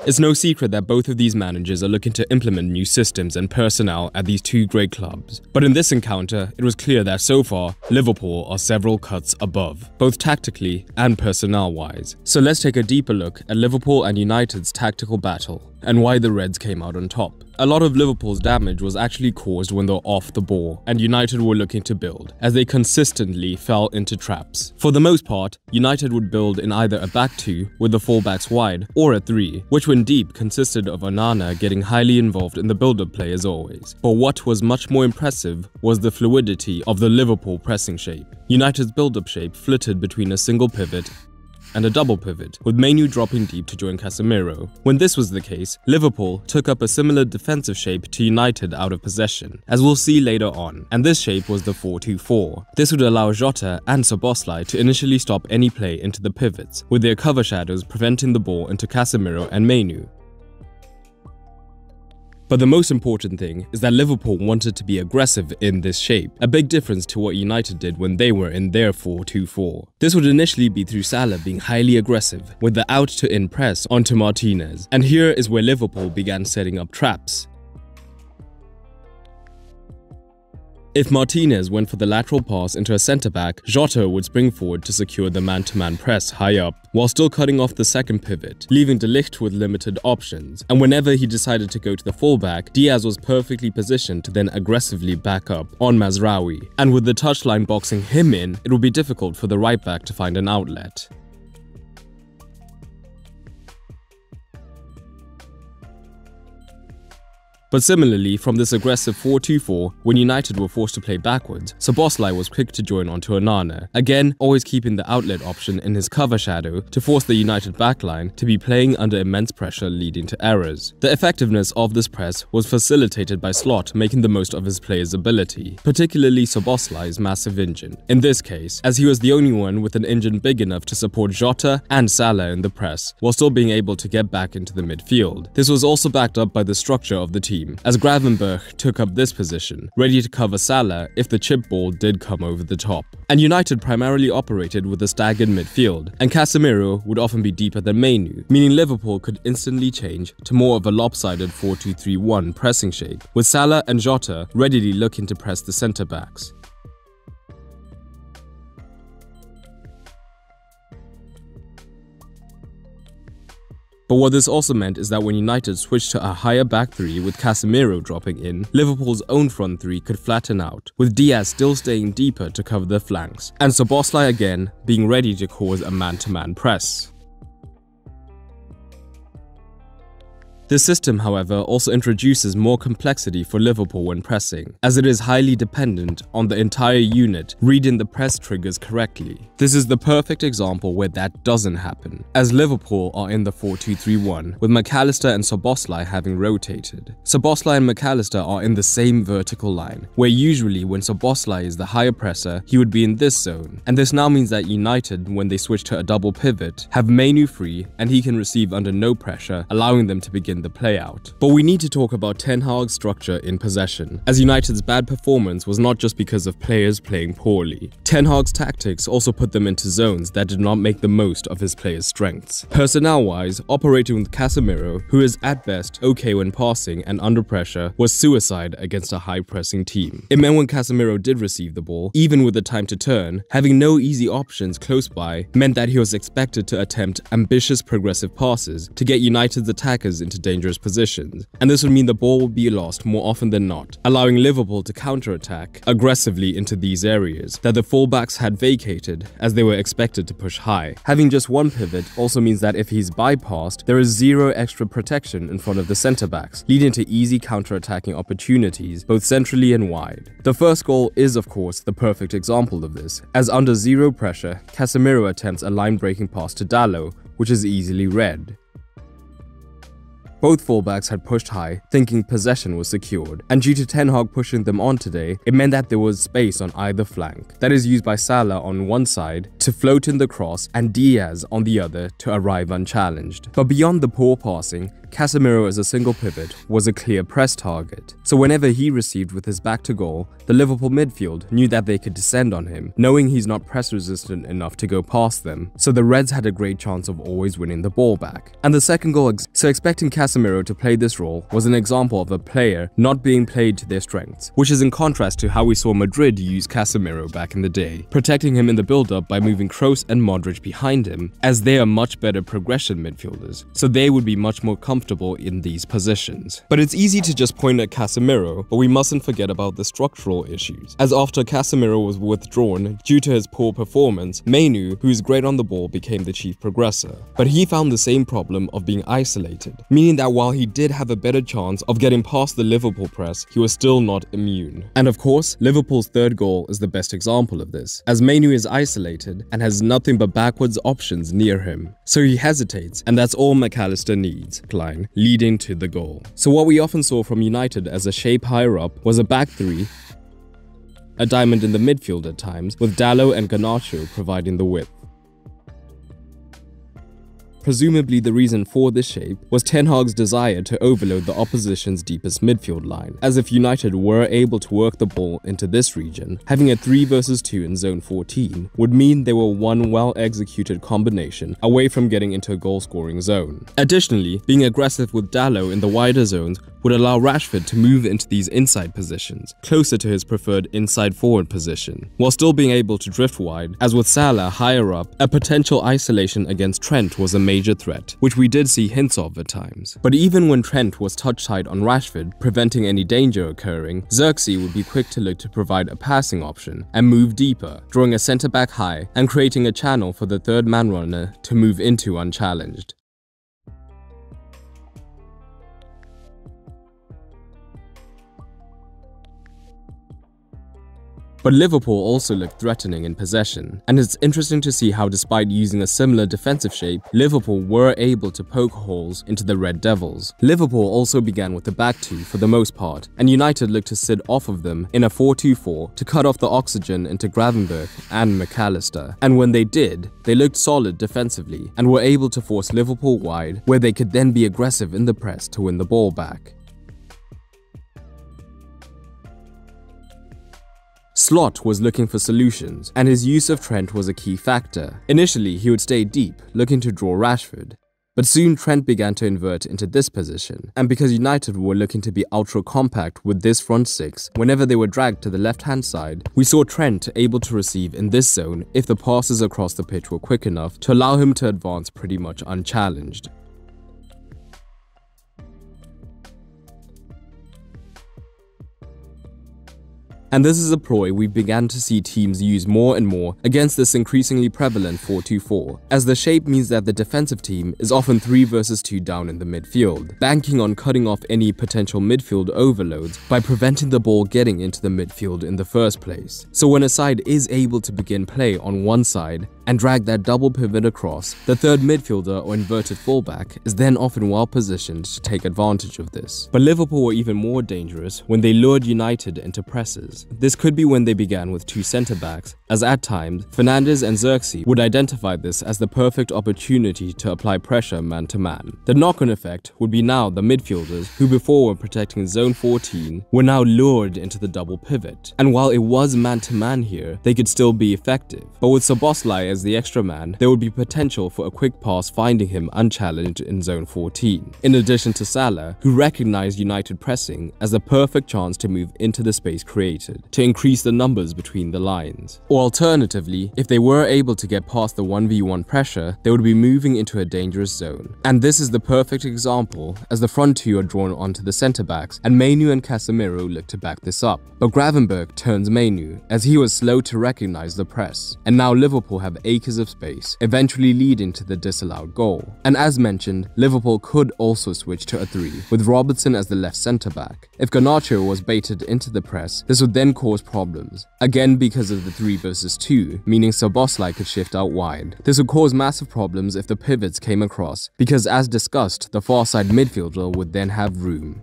It's no secret that both of these managers are looking to implement new systems and personnel at these two great clubs. But in this encounter, it was clear that so far, Liverpool are several cuts above, both tactically and personnel-wise. So let's take a deeper look at Liverpool and United's tactical battle and why the Reds came out on top. A lot of Liverpool's damage was actually caused when they were off the ball, and United were looking to build, as they consistently fell into traps. For the most part, United would build in either a back two with the fullbacks wide, or a three, which when deep consisted of Onana getting highly involved in the build-up play as always. But what was much more impressive was the fluidity of the Liverpool pressing shape. United's build-up shape flitted between a single pivot and a double pivot, with Mainoo dropping deep to join Casemiro. When this was the case, Liverpool took up a similar defensive shape to United out of possession, as we'll see later on, and this shape was the 4-2-4. This would allow Jota and Szoboszlai to initially stop any play into the pivots, with their cover shadows preventing the ball into Casemiro and Mainoo. But the most important thing is that Liverpool wanted to be aggressive in this shape, a big difference to what United did when they were in their 4-2-4. This would initially be through Salah being highly aggressive, with the out-to-in press onto Martinez, and here is where Liverpool began setting up traps. If Martinez went for the lateral pass into a centre-back, Jota would spring forward to secure the man-to-man press high up, while still cutting off the second pivot, leaving De Ligt with limited options. And whenever he decided to go to the fullback, Diaz was perfectly positioned to then aggressively back up on Mazraoui. And with the touchline boxing him in, it would be difficult for the right-back to find an outlet. But similarly, from this aggressive 4-2-4, when United were forced to play backwards, Szoboszlai was quick to join onto Onana, again always keeping the outlet option in his cover shadow to force the United backline to be playing under immense pressure leading to errors. The effectiveness of this press was facilitated by Slot making the most of his player's ability, particularly Szoboszlai's massive engine. In this case, as he was the only one with an engine big enough to support Jota and Salah in the press, while still being able to get back into the midfield. This was also backed up by the structure of the team, as Gravenberch took up this position, ready to cover Salah if the chip ball did come over the top. And United primarily operated with a staggered midfield, and Casemiro would often be deeper than Mainoo, meaning Liverpool could instantly change to more of a lopsided 4-2-3-1 pressing shape, with Salah and Jota readily looking to press the centre-backs. But what this also meant is that when United switched to a higher back three with Casemiro dropping in, Liverpool's own front three could flatten out, with Diaz still staying deeper to cover the flanks, and Szoboszlai again being ready to cause a man-to-man press. This system, however, also introduces more complexity for Liverpool when pressing, as it is highly dependent on the entire unit reading the press triggers correctly. This is the perfect example where that doesn't happen, as Liverpool are in the 4-2-3-1, with McAllister and Szoboszlai having rotated. Szoboszlai and McAllister are in the same vertical line, where usually when Szoboszlai is the higher presser, he would be in this zone, and this now means that United, when they switch to a double pivot, have Mainoo free and he can receive under no pressure, allowing them to begin the play out. But we need to talk about Ten Hag's structure in possession, as United's bad performance was not just because of players playing poorly. Ten Hag's tactics also put them into zones that did not make the most of his players' strengths. Personnel-wise, operating with Casemiro, who is at best okay when passing and under pressure, was suicide against a high-pressing team. It meant when Casemiro did receive the ball, even with the time to turn, having no easy options close by meant that he was expected to attempt ambitious progressive passes to get United's attackers into dangerous positions, and this would mean the ball would be lost more often than not, allowing Liverpool to counter-attack aggressively into these areas that the fullbacks had vacated as they were expected to push high. Having just one pivot also means that if he's bypassed, there is zero extra protection in front of the centre-backs, leading to easy counter-attacking opportunities both centrally and wide. The first goal is of course the perfect example of this, as under zero pressure, Casemiro attempts a line-breaking pass to Dalot, which is easily read. Both fullbacks had pushed high, thinking possession was secured, and due to Ten Hag pushing them on today, it meant that there was space on either flank. That is used by Salah on one side to float in the cross and Diaz on the other to arrive unchallenged. But beyond the poor passing, Casemiro as a single pivot was a clear press target. So whenever he received with his back to goal, the Liverpool midfield knew that they could descend on him, knowing he's not press resistant enough to go past them. So the Reds had a great chance of always winning the ball back. And the second goal, so expecting Casemiro to play this role was an example of a player not being played to their strengths, which is in contrast to how we saw Madrid use Casemiro back in the day, protecting him in the build-up by moving Kroos and Modric behind him, as they are much better progression midfielders, so they would be much more comfortable in these positions. But it's easy to just point at Casemiro, but we mustn't forget about the structural issues, as after Casemiro was withdrawn due to his poor performance, Mainoo, who is great on the ball, became the chief progressor. But he found the same problem of being isolated, meaning that while he did have a better chance of getting past the Liverpool press, he was still not immune. And of course, Liverpool's third goal is the best example of this, as Mainoo is isolated and has nothing but backwards options near him. So he hesitates, and that's all McAllister needs, line, leading to the goal. So what we often saw from United as a shape higher up was a back three, a diamond in the midfield at times, with Dalot and Garnacho providing the width. Presumably the reason for this shape was Ten Hag's desire to overload the opposition's deepest midfield line, as if United were able to work the ball into this region, having a 3 versus 2 in zone 14 would mean they were one well-executed combination away from getting into a goal-scoring zone. Additionally, being aggressive with Dalot in the wider zones would allow Rashford to move into these inside positions, closer to his preferred inside forward position, while still being able to drift wide, as with Salah higher up, a potential isolation against Trent was a major threat, which we did see hints of at times. But even when Trent was touch tight on Rashford, preventing any danger occurring, Xerxes would be quick to look to provide a passing option and move deeper, drawing a centre-back high and creating a channel for the third man runner to move into unchallenged. But Liverpool also looked threatening in possession, and it's interesting to see how despite using a similar defensive shape, Liverpool were able to poke holes into the Red Devils. Liverpool also began with the back two for the most part, and United looked to sit off of them in a 4-2-4 to cut off the oxygen into Gravenberch and McAllister. And when they did, they looked solid defensively and were able to force Liverpool wide, where they could then be aggressive in the press to win the ball back. Slot was looking for solutions, and his use of Trent was a key factor. Initially, he would stay deep, looking to draw Rashford. But soon Trent began to invert into this position, and because United were looking to be ultra compact with this front six, whenever they were dragged to the left-hand side, we saw Trent able to receive in this zone if the passes across the pitch were quick enough to allow him to advance pretty much unchallenged. And this is a ploy we began to see teams use more and more against this increasingly prevalent 4-2-4, as the shape means that the defensive team is often 3 versus 2 down in the midfield, banking on cutting off any potential midfield overloads by preventing the ball getting into the midfield in the first place. So when a side is able to begin play on one side and drag that double pivot across, the third midfielder or inverted fullback is then often well positioned to take advantage of this. But Liverpool were even more dangerous when they lured United into presses. This could be when they began with 2 centre-backs, as at times, Fernandes and Xerxes would identify this as the perfect opportunity to apply pressure man-to-man. The knock-on effect would be now the midfielders, who before were protecting zone 14, were now lured into the double pivot. And while it was man-to-man here, they could still be effective. But with Szoboszlai as the extra man, there would be potential for a quick pass finding him unchallenged in zone 14. In addition to Salah, who recognized United pressing as the perfect chance to move into the space created, to increase the numbers between the lines. Or alternatively, if they were able to get past the 1v1 pressure, they would be moving into a dangerous zone. And this is the perfect example, as the front two are drawn onto the centre-backs, and Mainoo and Casemiro look to back this up. But Gravenberch turns Mainoo, as he was slow to recognize the press, and now Liverpool have acres of space, eventually leading to the disallowed goal. And as mentioned, Liverpool could also switch to a 3, with Robertson as the left centre-back. If Garnacho was baited into the press, this would then cause problems, again because of the 3 versus 2, meaning Szoboszlai could shift out wide. This would cause massive problems if the pivots came across, because as discussed, the far side midfielder would then have room.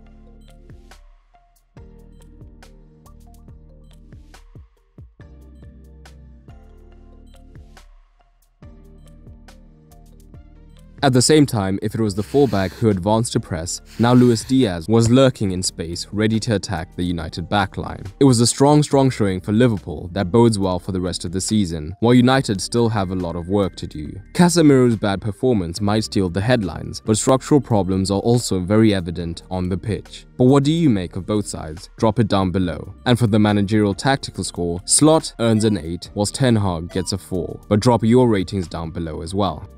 At the same time, if it was the fullback who advanced to press, now Luis Diaz was lurking in space, ready to attack the United backline. It was a strong showing for Liverpool that bodes well for the rest of the season, while United still have a lot of work to do. Casemiro's bad performance might steal the headlines, but structural problems are also very evident on the pitch. But what do you make of both sides? Drop it down below. And for the managerial tactical score, Slot earns an 8, whilst Ten Hag gets a 4, but drop your ratings down below as well.